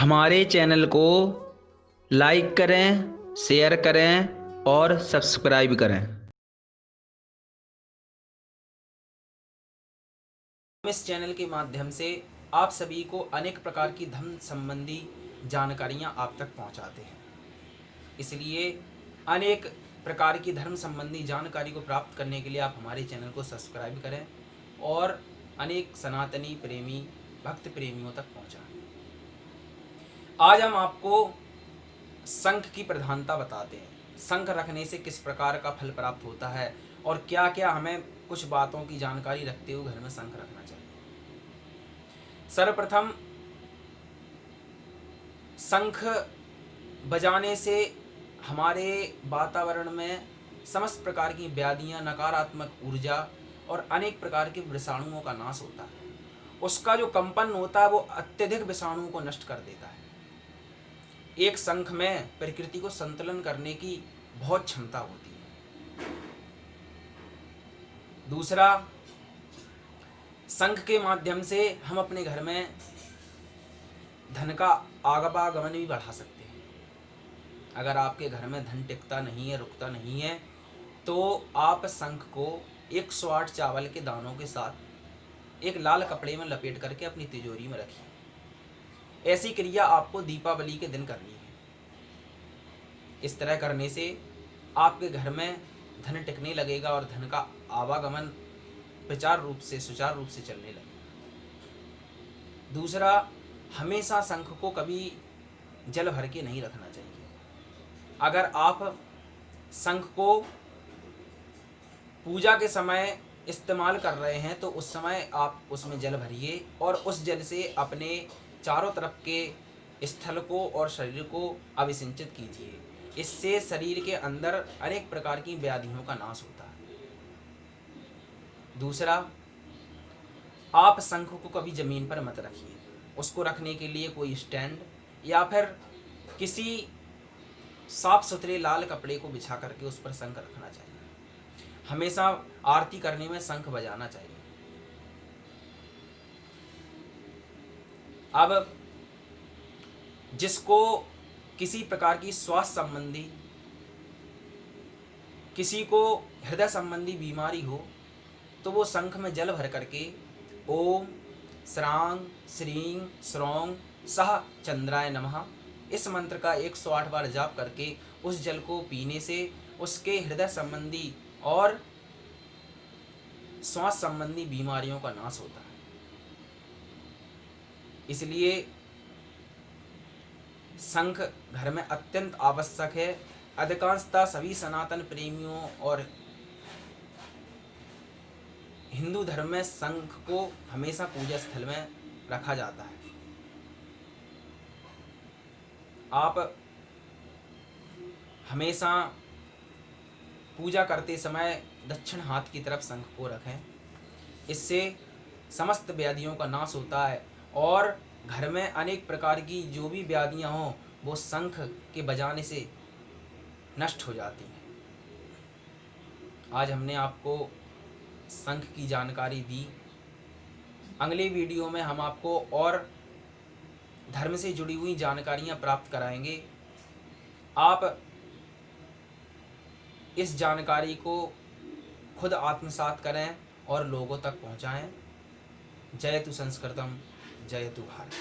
हमारे चैनल को लाइक करें, शेयर करें और सब्सक्राइब करें। इस चैनल के माध्यम से आप सभी को अनेक प्रकार की धर्म संबंधी जानकारियां आप तक पहुंचाते हैं। इसलिए अनेक प्रकार की धर्म संबंधी जानकारी को प्राप्त करने के लिए आप हमारे चैनल को सब्सक्राइब करें और अनेक सनातनी प्रेमी भक्त प्रेमियों तक पहुंचाएं। आज हम आपको शंख की प्रधानता बताते हैं। शंख रखने से किस प्रकार का फल प्राप्त होता है और क्या क्या हमें कुछ बातों की जानकारी रखते हुए घर में शंख रखना चाहिए। सर्वप्रथम, शंख बजाने से हमारे वातावरण में समस्त प्रकार की व्याधियां, नकारात्मक ऊर्जा और अनेक प्रकार के विषाणुओं का नाश होता है। उसका जो कंपन होता है वो अत्यधिक विषाणुओं को नष्ट कर देता है। एक शंख में प्रकृति को संतुलन करने की बहुत क्षमता होती है। दूसरा, शंख के माध्यम से हम अपने घर में धन का आवागमन भी बढ़ा सकते हैं। अगर आपके घर में धन टिकता नहीं है, रुकता नहीं है, तो आप शंख को 108 चावल के दानों के साथ एक लाल कपड़े में लपेट करके अपनी तिजोरी में रखिए। ऐसी क्रिया आपको दीपावली के दिन करनी है। इस तरह करने से आपके घर में धन टिकने लगेगा और धन का आवागमन सुचारू रूप से चलने लगेगा। दूसरा, हमेशा शंख को कभी जल भर के नहीं रखना चाहिए। अगर आप शंख को पूजा के समय इस्तेमाल कर रहे हैं तो उस समय आप उसमें जल भरिए और उस जल से अपने चारों तरफ के स्थल को और शरीर को अभिसिंचित कीजिए। इससे शरीर के अंदर अनेक प्रकार की व्याधियों का नाश होता है। दूसरा, आप शंख को कभी जमीन पर मत रखिए। उसको रखने के लिए कोई स्टैंड या फिर किसी साफ सुथरे लाल कपड़े को बिछा करके उस पर शंख रखना चाहिए। हमेशा आरती करने में शंख बजाना चाहिए। अब जिसको किसी प्रकार की स्वास्थ्य संबंधी, किसी को हृदय संबंधी बीमारी हो तो वो शंख में जल भर करके ओम श्रांग श्रीं श्रौंग सह चंद्राय नमः इस मंत्र का 108 बार जाप करके उस जल को पीने से उसके हृदय संबंधी और श्वास संबंधी बीमारियों का नाश होता है। इसलिए शंख घर में अत्यंत आवश्यक है। अधिकांशतः सभी सनातन प्रेमियों और हिंदू धर्म में शंख को हमेशा पूजा स्थल में रखा जाता है। आप हमेशा पूजा करते समय दक्षिण हाथ की तरफ शंख को रखें। इससे समस्त व्याधियों का नाश होता है और घर में अनेक प्रकार की जो भी व्याधियां हों वो शंख के बजाने से नष्ट हो जाती हैं। आज हमने आपको शंख की जानकारी दी। अगले वीडियो में हम आपको और धर्म से जुड़ी हुई जानकारियां प्राप्त कराएंगे। आप इस जानकारी को खुद आत्मसात करें और लोगों तक पहुंचाएं। जयतु संस्कृतम, जयतु भारत।